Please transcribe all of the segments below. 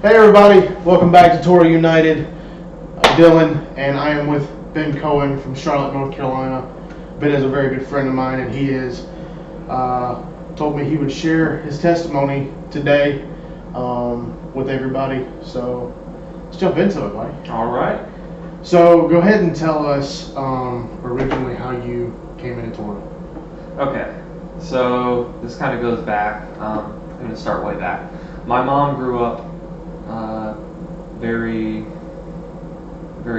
Hey everybody, welcome back to Torah United. Dylan, and I am with Ben Cohen from Charlotte, North Carolina. Ben is a very good friend of mine, and he is told me he would share his testimony today with everybody. So let's jump into it, buddy. All right. So go ahead and tell us originally how you came into Torah. Okay. So this kind of goes back. I'm going to start way back. My mom grew up very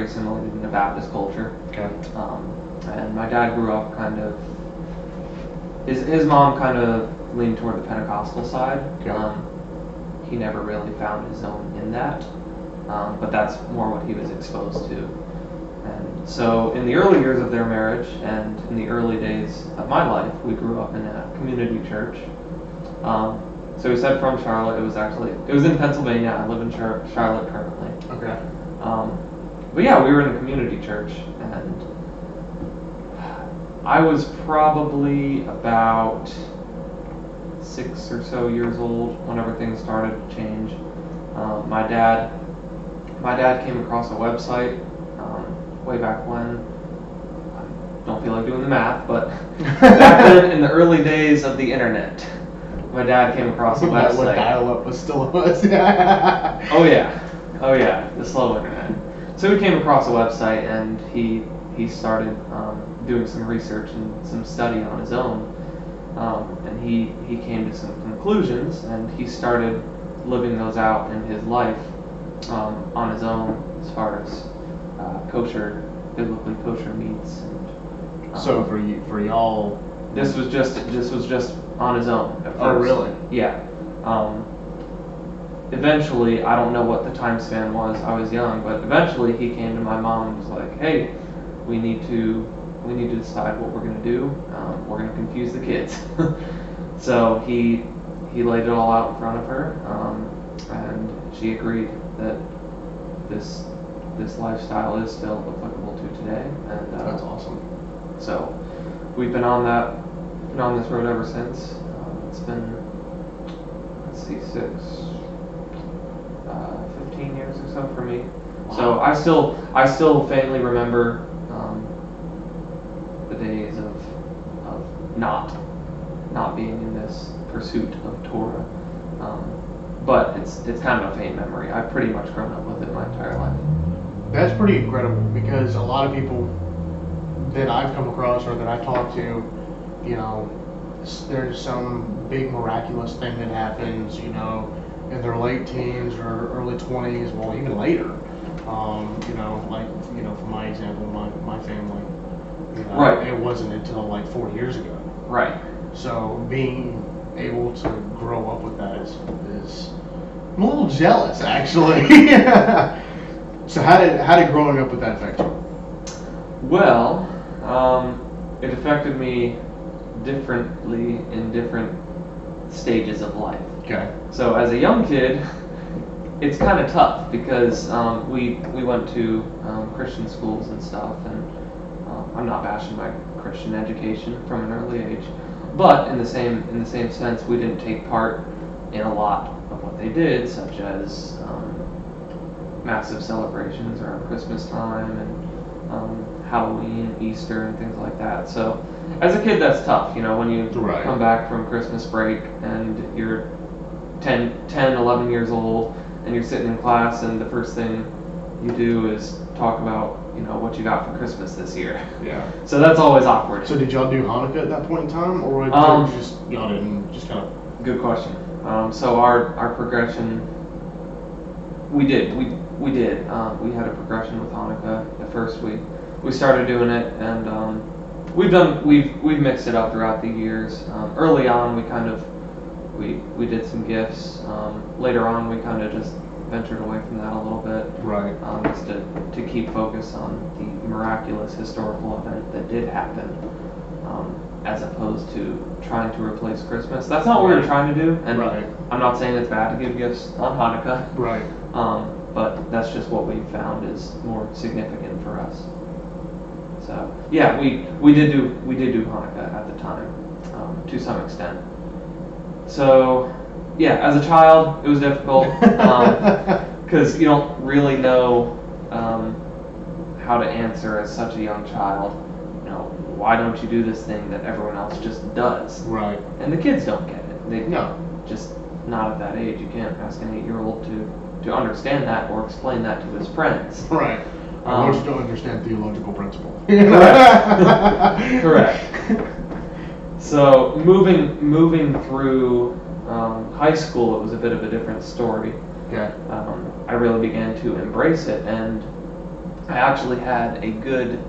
similar in the Baptist culture. Okay. And my dad grew up kind of. His mom kind of leaned toward the Pentecostal side. Okay. He never really found his own in that, but that's more what he was exposed to. And so in the early years of their marriage and in the early days of my life, we grew up in a community church. So we said from Charlotte. It was in Pennsylvania. I live in Charlotte currently. Okay. But yeah, we were in a community church, and I was probably about 6 or so years old whenever things started to change. My dad came across a website way back when. I don't feel like doing the math, but back then in the early days of the internet, my dad came across a website. What dial-up was still was. Oh yeah, the slow internet. So he came across a website, and he started doing some research and some study on his own, and he came to some conclusions, and he started living those out in his life on his own, as far as biblically kosher meats. And, so for y'all, this was just on his own at first. Oh really? Yeah. Eventually, I don't know what the time span was. I was young, but eventually he came to my mom and was like, "Hey, we need to decide what we're going to do. We're going to confuse the kids." So he laid it all out in front of her, and she agreed that this lifestyle is still applicable to today. And that's awesome. So we've been on this road ever since. It's been 15 years or so for me. Wow. So I still faintly remember the days of not being in this pursuit of Torah. But it's kind of a faint memory. I've pretty much grown up with it my entire life. That's pretty incredible, because a lot of people that I've come across or that I talk to, there's some big miraculous thing that happens, in their late teens or early 20s, well, even later. For my example, my family, right. It wasn't until like 4 years ago. Right. So being able to grow up with that is I'm a little jealous, actually. So how did growing up with that affect you? Well, it affected me differently in different stages of life. Okay. So as a young kid, it's kind of tough because we went to Christian schools and stuff, and I'm not bashing my Christian education from an early age, but in the same sense, we didn't take part in a lot of what they did, such as massive celebrations around Christmas time and Halloween, Easter, and things like that. So as a kid, that's tough, when you right. come back from Christmas break and you're 10, 11 years old, and you're sitting in class, and the first thing you do is talk about, what you got for Christmas this year. Yeah. So that's always awkward. So did y'all do Hanukkah at that point in time, or y'all didn't just kind of? Good question. So our progression, we did. We had a progression with Hanukkah. At first, we started doing it, and we've mixed it up throughout the years. Early on, we did some gifts. Later on, we kind of just ventured away from that a little bit. Right. Just to keep focus on the miraculous historical event that did happen, as opposed to trying to replace Christmas. That's not what we were trying to do. And right. I'm not saying it's bad to give gifts on Hanukkah. Right. But that's just what we found is more significant for us. So yeah, we did do Hanukkah at the time, to some extent. So Yeah, as a child, it was difficult because you don't really know how to answer as such a young child. You know, why don't you do this thing that everyone else just does? Right. And the kids don't get it. They No. just not at that age. You can't ask an 8-year-old to understand that or explain that to his friends. Right. I want you to understand theological principle. Correct. Correct. So moving through high school, it was a bit of a different story. Okay. I really began to embrace it, and I actually had a good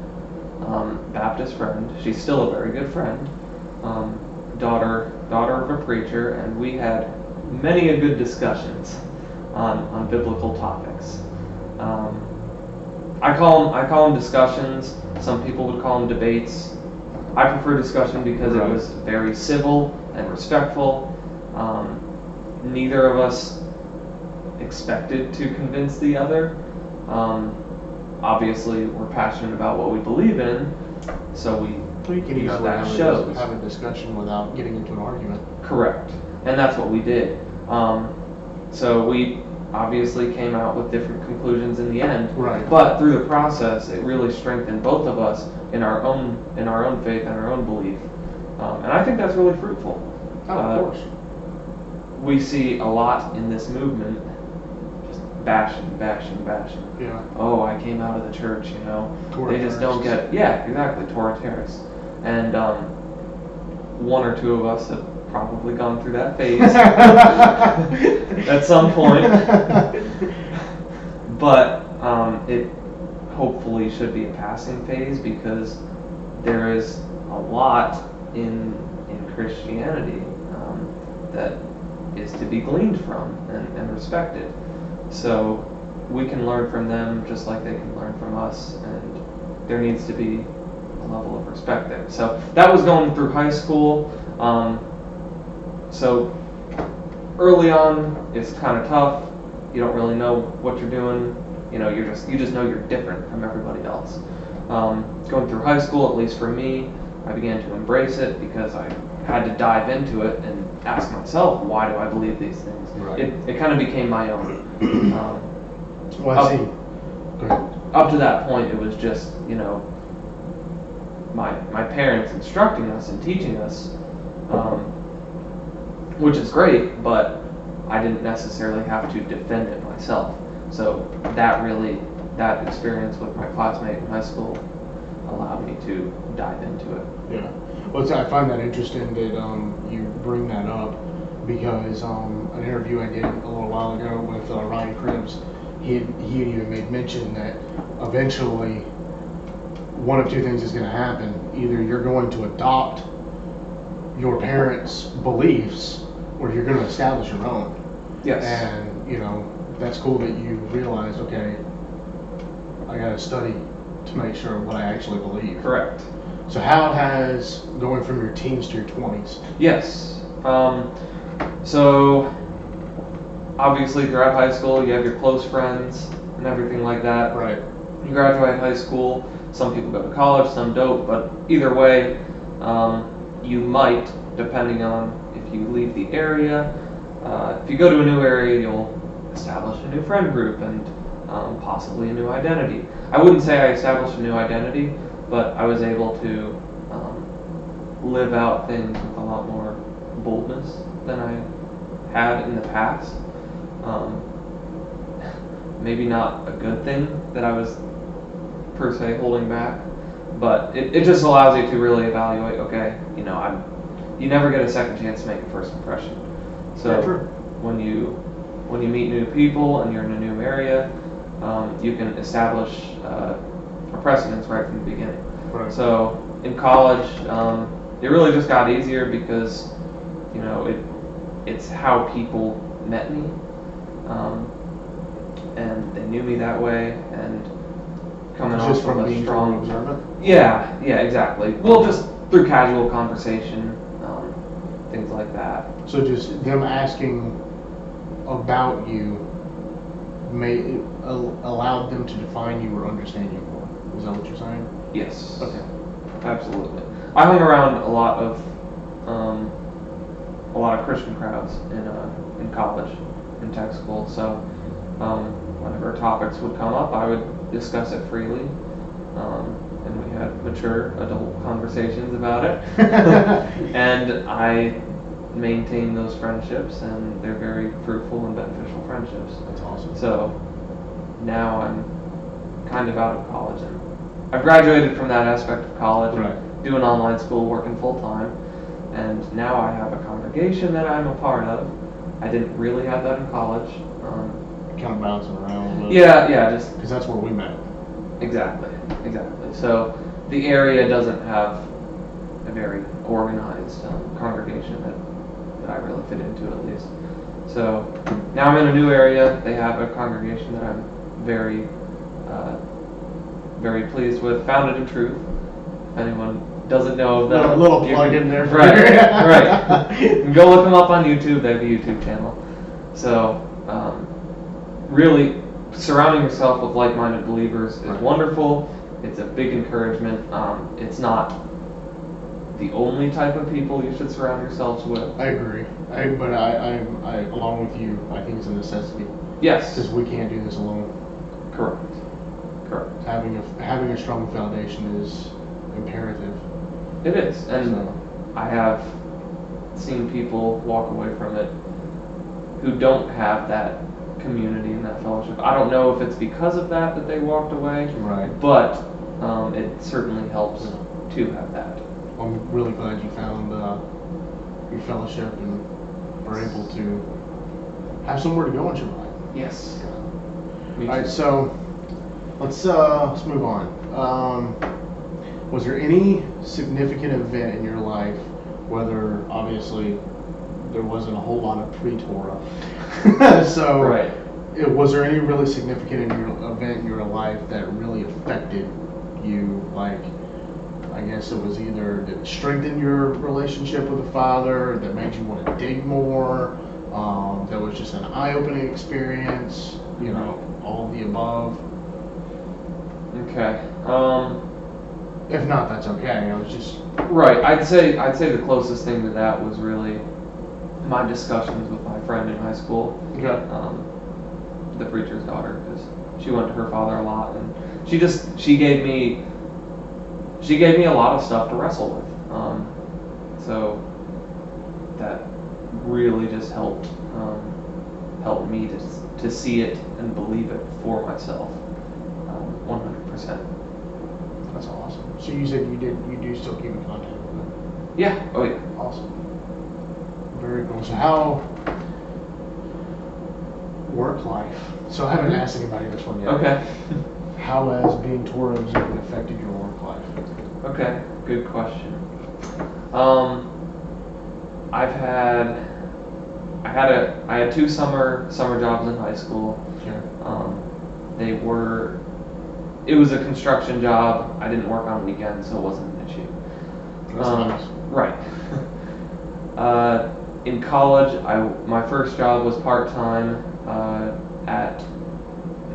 Baptist friend. She's still a very good friend. Daughter of a preacher, and we had many a good discussions on biblical topics. I call them discussions. Some people would call them debates. I prefer discussion because it was very civil and respectful. Neither of us expected to convince the other. Obviously, we're passionate about what we believe in, so we can you know, easily that shows. have a discussion without getting into an argument. Correct, and that's what we did. So we obviously came out with different conclusions in the end. Right. But through the process, it really strengthened both of us in our own faith and our own belief, and I think that's really fruitful. Oh, of course. We see a lot in this movement, just bashing. Yeah. Oh, I came out of the church, you know. They just don't get it. Yeah, exactly, Torah terrorists. And one or two of us have probably gone through that phase at some point. But it hopefully should be a passing phase because there is a lot in Christianity that is to be gleaned from and respected. So we can learn from them just like they can learn from us, and there needs to be a level of respect there. So that was going through high school. So early on, it's kind of tough. You don't really know what you're doing. You know, you just know you're different from everybody else. Going through high school, at least for me, I began to embrace it because I had to dive into it and ask myself, why do I believe these things? Right. It kind of became my own. Well, I see. Go ahead. Up to that point, it was just, you know, my parents instructing us and teaching us, which is great, but I didn't necessarily have to defend it myself. So that experience with my classmate in high school allowed me to dive into it. Yeah. Well, I find that interesting that you bring that up because an interview I did a little while ago with Ryan Cribbs, he even made mention that eventually one of two things is going to happen. Either you're going to adopt your parents' beliefs or you're going to establish your own. Yes. And, you know, that's cool that you realized, okay, I got to study to make sure what I actually believe. Correct. So how has going from your teens to your 20s? Yes. So obviously throughout high school you have your close friends and everything like that. Right. You graduate high school, some people go to college, some don't, but either way, you might, depending on if you leave the area, if you go to a new area, you'll establish a new friend group and possibly a new identity. I wouldn't say I established a new identity, but I was able to live out things with a lot more boldness than I had in the past. Maybe not a good thing that I was per se holding back, but it just allows you to really evaluate, okay, you know, you never get a second chance to make a first impression. So when you meet new people and you're in a new area, you can establish a precedence right from the beginning. Right. So in college, it really just got easier because, you know, it's how people met me, and they knew me that way, and coming off just from of a being strong observant. Yeah, exactly. Well, just through casual conversation, things like that. So just them asking about you allowed them to define you or understand you more. Is that what you're saying? Yes. Okay. Absolutely. I hung around a lot a lot of Christian crowds in college, in tech school. So whenever topics would come up, I would discuss it freely. And we had mature adult conversations about it. And I maintain those friendships, and they're very fruitful and beneficial friendships. That's awesome. So now I'm kind of out of college, and I've graduated from that aspect of college, Right. doing online school, working full time, and now I have a congregation that I'm a part of. I didn't really have that in college. Kind of bouncing around a little bit. Yeah, just Because that's where we met. exactly. So the area doesn't have a very organized congregation that I really fit into, at least. So now I'm in a new area. They have a congregation that I'm very pleased with. Founded in Truth. If anyone doesn't know them, A little plug in there. For right. You can go look them up on YouTube. They have a YouTube channel. So really, surrounding yourself with like-minded believers is wonderful. It's a big encouragement. It's not the only type of people you should surround yourselves with. I agree. But I along with you, I think it's a necessity. Yes. Because we can't do this alone. Correct. Having a strong foundation is imperative. It is, and So, I have seen people walk away from it who don't have that community and that fellowship. I don't know if it's because of that they walked away, right. but it certainly helps to have that. I'm really glad you found your fellowship and were able to have somewhere to go in July. Yes. All right, so let's move on. Was there any significant event in your life, whether obviously there wasn't a whole lot of pre-Torah, so Right. Was there any really significant event in your life that really affected you? Like, I guess it was either that strengthened your relationship with the Father, that made you want to dig more, that was just an eye-opening experience, you know, all of the above. Okay. If not, that's okay. I was just Right. I'd say the closest thing to that was really my discussions with my friend in high school. okay. The preacher's daughter, because she went to her father a lot, and she gave me a lot of stuff to wrestle with. So that really just helped me to see it and believe it for myself, 100%. That's awesome. So you said you do still keep in contact with them? Yeah. Oh yeah. Awesome. Very cool. So how work life? So I haven't asked anybody this one yet. Okay. How has being Torah observant affected your work life? Okay. Good question. I had two summer jobs in high school. Sure. It was a construction job. I didn't work on weekends, so it wasn't an issue. That's nice. Right. In college, my first job was part-time at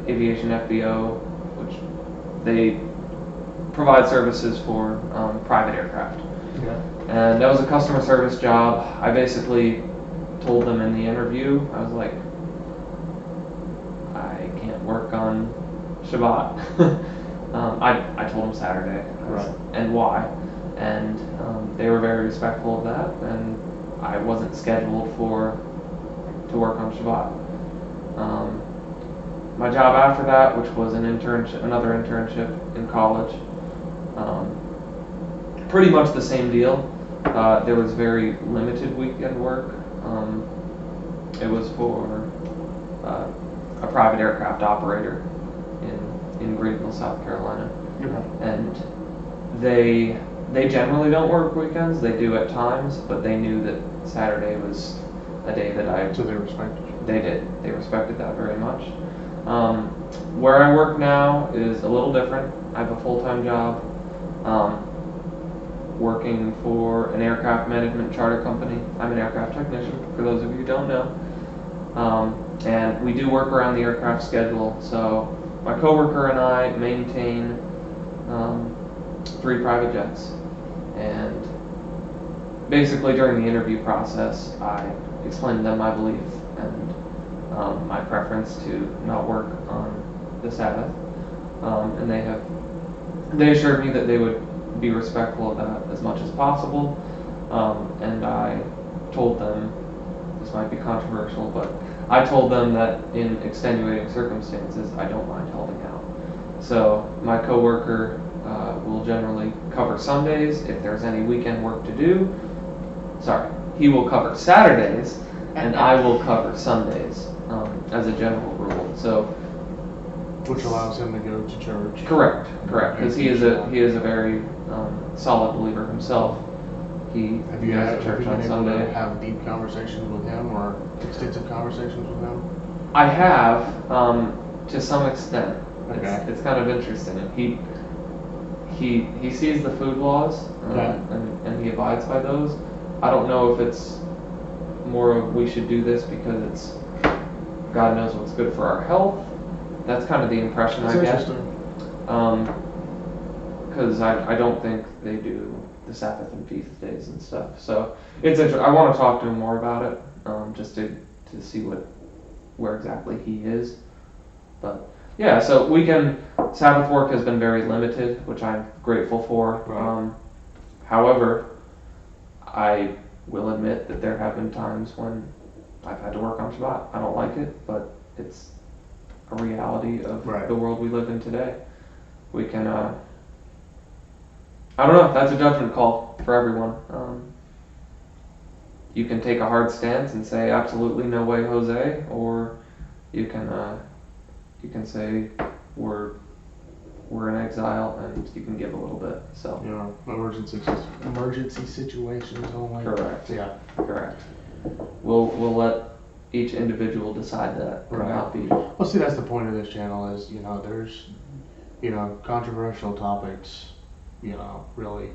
Aviation FBO, which they provide services for private aircraft. Yeah. And that was a customer service job. I basically told them in the interview, I was like, I can't work on Shabbat. I told them Saturday. Right. And why. And they were very respectful of that, and I wasn't scheduled to work on Shabbat. My job after that, which was another internship in college, pretty much the same deal. There was very limited weekend work. It was for a private aircraft operator in Greenville, South Carolina, and they generally don't work weekends. They do at times, but they knew that Saturday was a day that So they respected you. They did. They respected that very much. Where I work now is a little different. I have a full-time job working for an aircraft management charter company. I'm an aircraft technician, for those of you who don't know. And we do work around the aircraft schedule. So my coworker and I maintain 3 private jets. And basically during the interview process, I explained to them my belief and my preference to not work on the Sabbath, and they assured me that they would be respectful of that as much as possible, and I told them, this might be controversial, but I told them that in extenuating circumstances, I don't mind helping out. So my coworker will generally cover Sundays if there's any weekend work to do. Sorry, he will cover Saturdays, and I will cover Sundays as a general rule. So, which allows him to go to church. Correct, because he is a very solid believer himself. He have you goes to church on been Sunday. able to have deep conversations with him or extensive conversations with him? I have, to some extent. Okay. It's kind of interesting. He sees the food laws and he abides by those. I don't know if it's more of we should do this because it's God knows what's good for our health. That's kind of the impression I get. Interesting. Because I don't think they do the Sabbath and feast days and stuff. So it's interesting. I want to talk to him more about it, just to see where exactly he is. But yeah, so weekend Sabbath work has been very limited, which I'm grateful for. Right. However, I will admit that there have been times when I've had to work on Shabbat. I don't like it, but it's a reality of the world we live in today. We can, I don't know, that's a judgment call for everyone. You can take a hard stance and say absolutely no way, Jose, or you can say we're in exile and you can give a little bit. So emergency situations only. Correct. Yeah. Correct. We'll let each individual decide that. Right. Not be. Well, see, that's the point of this channel is, there's, controversial topics, really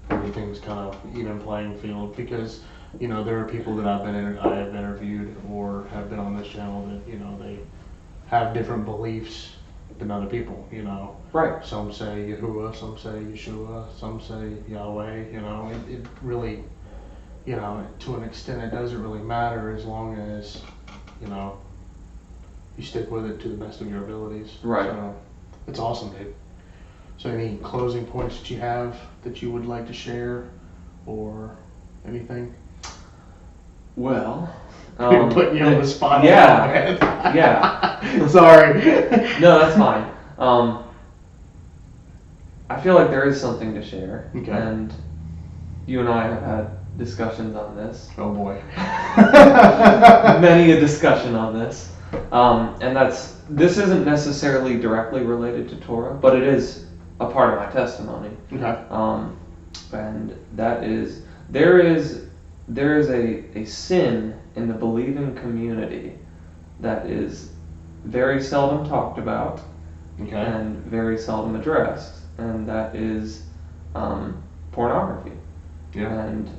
everything's kind of even playing field because, there are people that I have interviewed or have been on this channel that, they have different beliefs than other people, Right. Some say Yahuwah, some say Yeshua, some say Yahweh, it really, to an extent it doesn't really matter as long as, you stick with it to the best of your abilities. Right. So, it's awesome, dude. So any closing points that you have that you would like to share or anything? Well, putting you on the spot. Yeah. Yeah. Sorry. No, that's fine. I feel like there is something to share. Okay. And you and I have had discussions on this. Oh boy. Many a discussion on this. And this isn't necessarily directly related to Torah, but it is a part of my testimony. Okay. And that is, there is a sin in the believing community that is very seldom talked about and very seldom addressed, and that is pornography. Yeah. And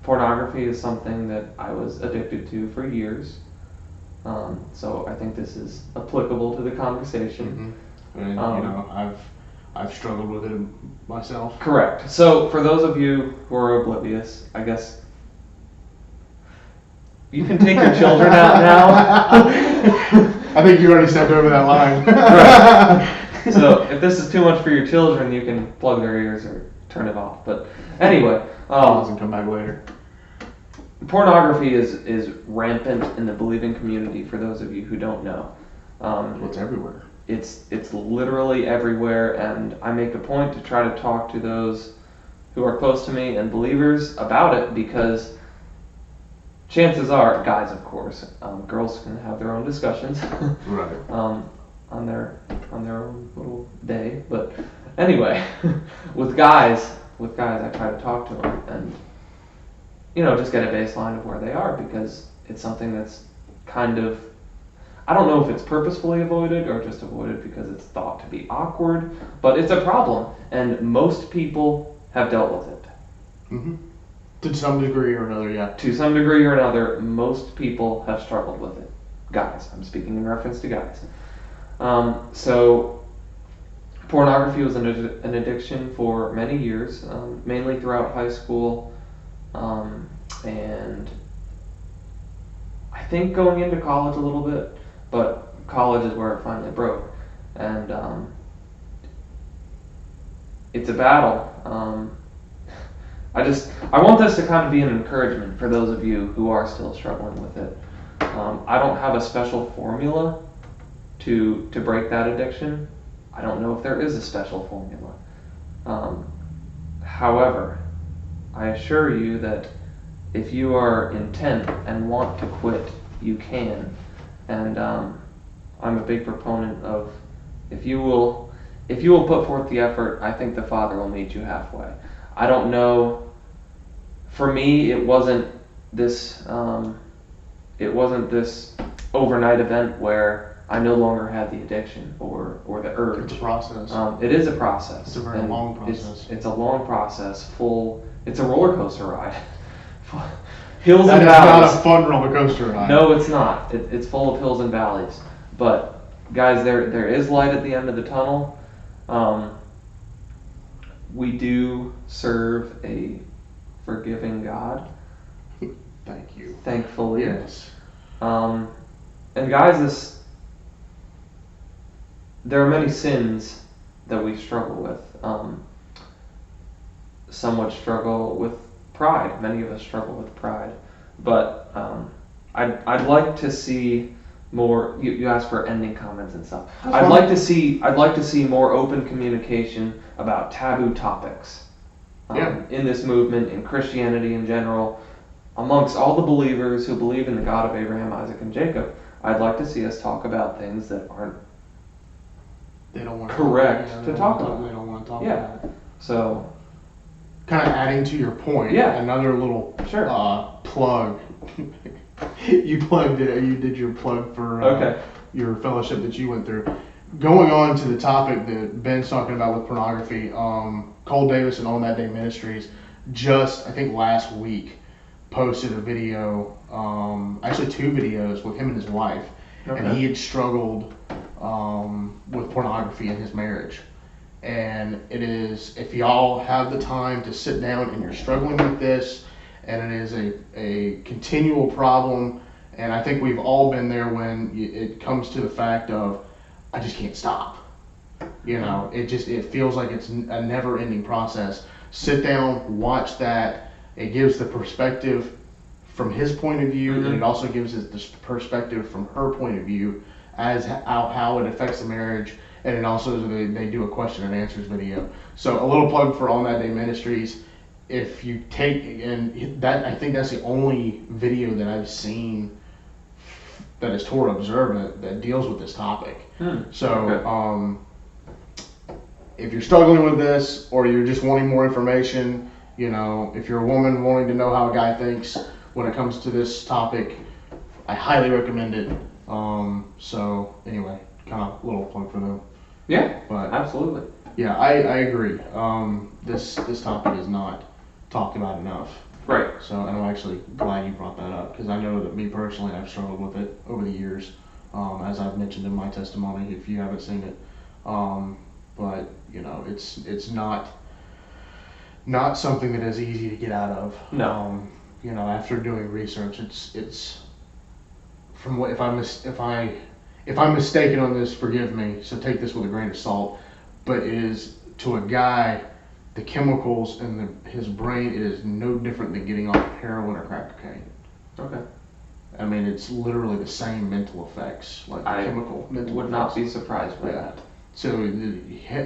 pornography is something that I was addicted to for years. So I think this is applicable to the conversation. Mm-hmm. And I've struggled with it myself. Correct. So for those of you who are oblivious, I guess you can take your children out now. I think you already stepped over that line. Right. So if this is too much for your children, you can plug their ears or turn it off. But anyway, and come back later. Pornography is rampant in the believing community. For those of you who don't know, it's everywhere. It's literally everywhere, and I make a point to try to talk to those who are close to me and believers about it, because chances are, guys, of course, girls can have their own discussions, right? On their own little day. But anyway, with guys, I try to talk to them and just get a baseline of where they are, because it's something that's kind of, I don't know if it's purposefully avoided or just avoided because it's thought to be awkward, but it's a problem, and most people have dealt with it. Mm-hmm. To some degree or another, yeah. To some degree or another, most people have struggled with it. Guys, I'm speaking in reference to guys. So pornography was an addiction for many years, mainly throughout high school, and I think going into college a little bit, but college is where it finally broke, and it's a battle. I want this to kind of be an encouragement for those of you who are still struggling with it. I don't have a special formula to break that addiction. I don't know if there is a special formula. However, I assure you that if you are intent and want to quit, you can. And I'm a big proponent of if you will put forth the effort, I think the Father will meet you halfway. I don't know. For me, it wasn't this overnight event where I no longer had the addiction or the urge. It's a process. It is a process. It's a very long process. It's a long process. It's a roller coaster ride. Hills That and is valleys. not a fun roller coaster ride. No, it's not. It's full of hills and valleys. But guys, there is light at the end of the tunnel. We do serve a forgiving God. Thank you. Thankfully. Yes. And guys, there are many sins that we struggle with. Some would struggle with pride. Many of us struggle with pride. But I'd like to see more. You asked for ending comments and stuff. I'd like to see more open communication about taboo topics. In this movement, in Christianity in general, amongst all the believers who believe in the God of Abraham, Isaac, and Jacob, I'd like to see us talk about things that aren't correct to talk about. They don't want to talk Yeah. about it. So, kind of adding to your point, another little plug. You plugged it. You did your plug for your fellowship that you went through. Going on to the topic that Ben's talking about with pornography, Cole Davis and On That Day Ministries just, I think last week, posted a video, actually 2 videos with him and his wife, and he had struggled with pornography in his marriage. And it is, if y'all have the time to sit down and you're struggling with this, and it is a continual problem, and I think we've all been there when it comes to the fact of, I just can't stop. You know, it feels like it's a never-ending process. Sit down, watch that. It gives the perspective from his point of view, and it also gives us the perspective from her point of view as how it affects the marriage. And it also, they do a question and answers video. So a little plug for On That Day Ministries. If you take, and that, I think that's the only video that I've seen that is Torah observant that deals with this topic. So if you're struggling with this, or you're just wanting more information, you know, if you're a woman wanting to know how a guy thinks when it comes to this topic, I highly recommend it. So anyway, kind of a little plug for them. Yeah, but absolutely. Yeah, I agree. This topic is not talked about enough. Right. So, and I'm actually glad you brought that up, because I know that me personally, I've struggled with it over the years, as I've mentioned in my testimony, if you haven't seen it. But you know, it's not something that is easy to get out of. No. You know, after doing research, it's from what if I'm mistaken on this, forgive me. So take this with a grain of salt. But it is, to a guy, the chemicals in his brain, it is no different than getting off heroin or crack cocaine. Okay. I mean, it's literally the same mental effects, like the chemical mental would effects. not be surprised by that. So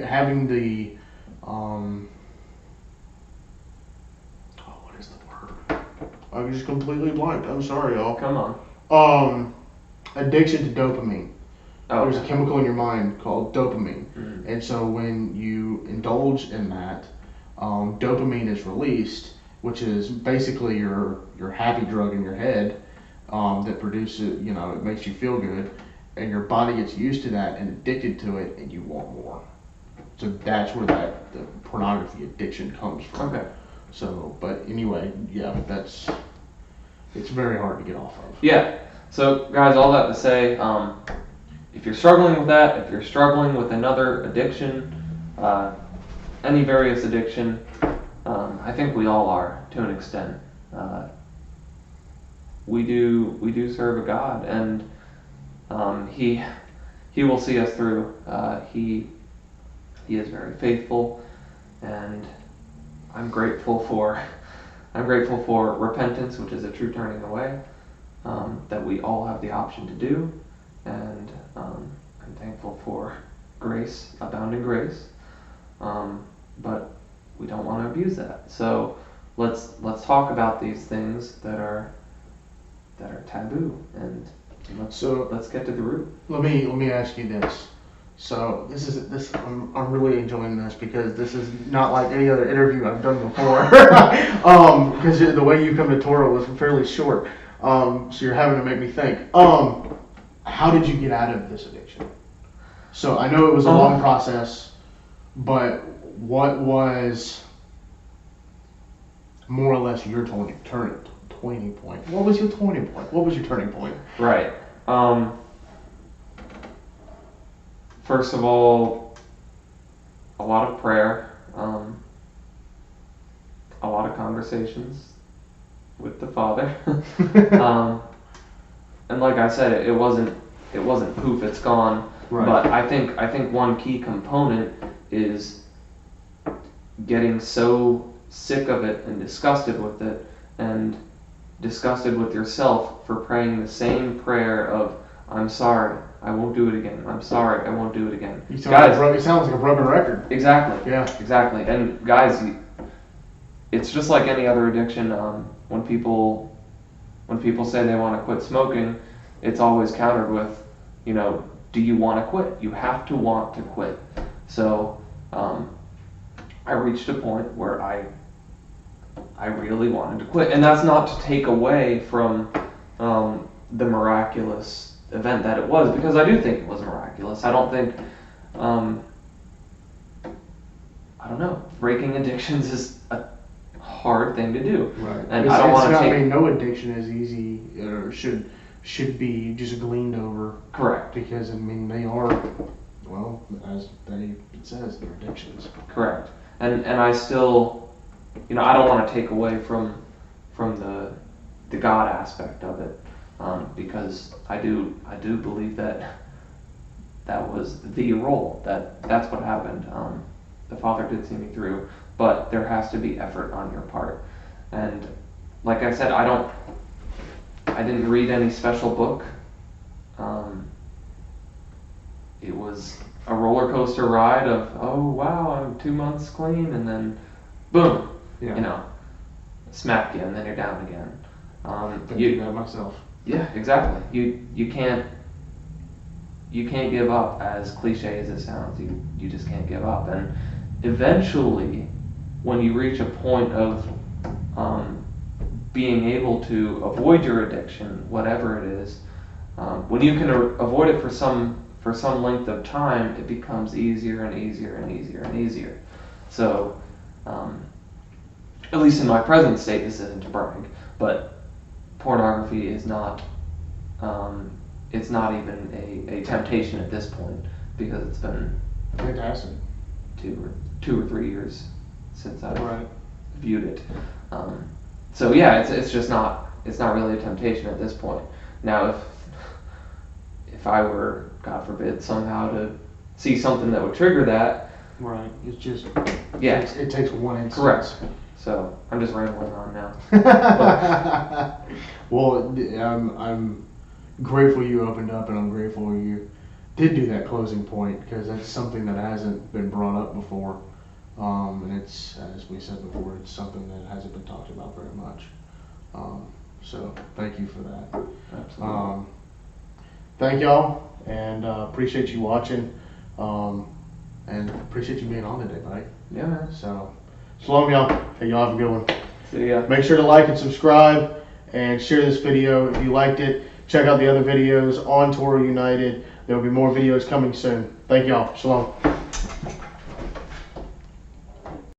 having the what is the word? I just completely blanked. I'm sorry, y'all. Come on. Addiction to dopamine. Oh, There's a chemical in your mind called dopamine, Mm-hmm. and so when you indulge in that, dopamine is released, which is basically your happy drug in your head, that produces, you know, it makes you feel good, and your body gets used to that and addicted to it, and you want more. So that's where the pornography addiction comes from. Okay. So, but anyway, yeah, it's very hard to get off of. Yeah. So, guys, all that to say, if you're struggling with that, if you're struggling with another addiction, any various addiction, I think we all are to an extent. we do serve a God, and He will see us through. He is very faithful, and I'm grateful for repentance, which is a true turning away, that we all have the option to do, and I'm thankful for grace, abounding grace, but we don't want to abuse that. So let's talk about these things that are taboo, and let's get to the root. Let me ask you this. So I'm really enjoying this because this is not like any other interview I've done before. Because the way you come to Torah was fairly short. So you're having to make me think. How did you get out of this addiction? So I know it was a long process, but what was more or less your turning point? What was your turning point? What was your turning point? Right. First of all, a lot of prayer, a lot of conversations with the Father, and like I said, it wasn't poof, it's gone. Right. But I think one key component is getting so sick of it and disgusted with it, and disgusted with yourself for praying the same prayer of, I'm sorry, I won't do it again. I'm sorry, I won't do it again. It sounds like a broken record. Exactly. Yeah. Exactly. And guys, it's just like any other addiction. When people say they want to quit smoking, it's always countered with, do you want to quit? You have to want to quit. So I reached a point where I really wanted to quit, and that's not to take away from the miraculous event that it was, because I do think it was miraculous. I don't think, I don't know, breaking addictions is a hard thing to do. Right. And I don't want to take. No addiction is easy or should be just gleaned over. Correct. Because they are, well, as it says, they're addictions. Correct. And I still, I don't want to take away from the God aspect of it. Because I do believe that was the role, that's what happened. The Father did see me through, but there has to be effort on your part. And like I said, I didn't read any special book. It was a roller coaster ride of, oh wow, I'm 2 months clean, and then boom, smack you, and then you're down again. I do that myself. Yeah, exactly. You can't give up, as cliche as it sounds. You just can't give up. And eventually, when you reach a point of being able to avoid your addiction, whatever it is, when you can avoid it for some length of time, it becomes easier and easier and easier and easier. So, at least in my present state, this isn't to brag, but pornography is not, it's not even a temptation at this point, because it's been fantastic. 2 or 3 years since I've right. viewed it. So yeah, it's just not, it's not really a temptation at this point. Now if I were, God forbid, somehow to see something that would trigger that. Right. It's just, yeah, it takes one instance. Correct. So I'm just rambling on now. Well, I'm grateful you opened up, and I'm grateful you did do that closing point, because that's something that hasn't been brought up before. And it's, as we said before, it's something that hasn't been talked about very much. So thank you for that. Absolutely. Thank y'all, and appreciate you watching, and appreciate you being on today, buddy. Yeah, man. So shalom, y'all. Hey, y'all have a good one. See ya. Make sure to like and subscribe, and share this video if you liked it. Check out the other videos on Torah United. There will be more videos coming soon. Thank y'all. Shalom.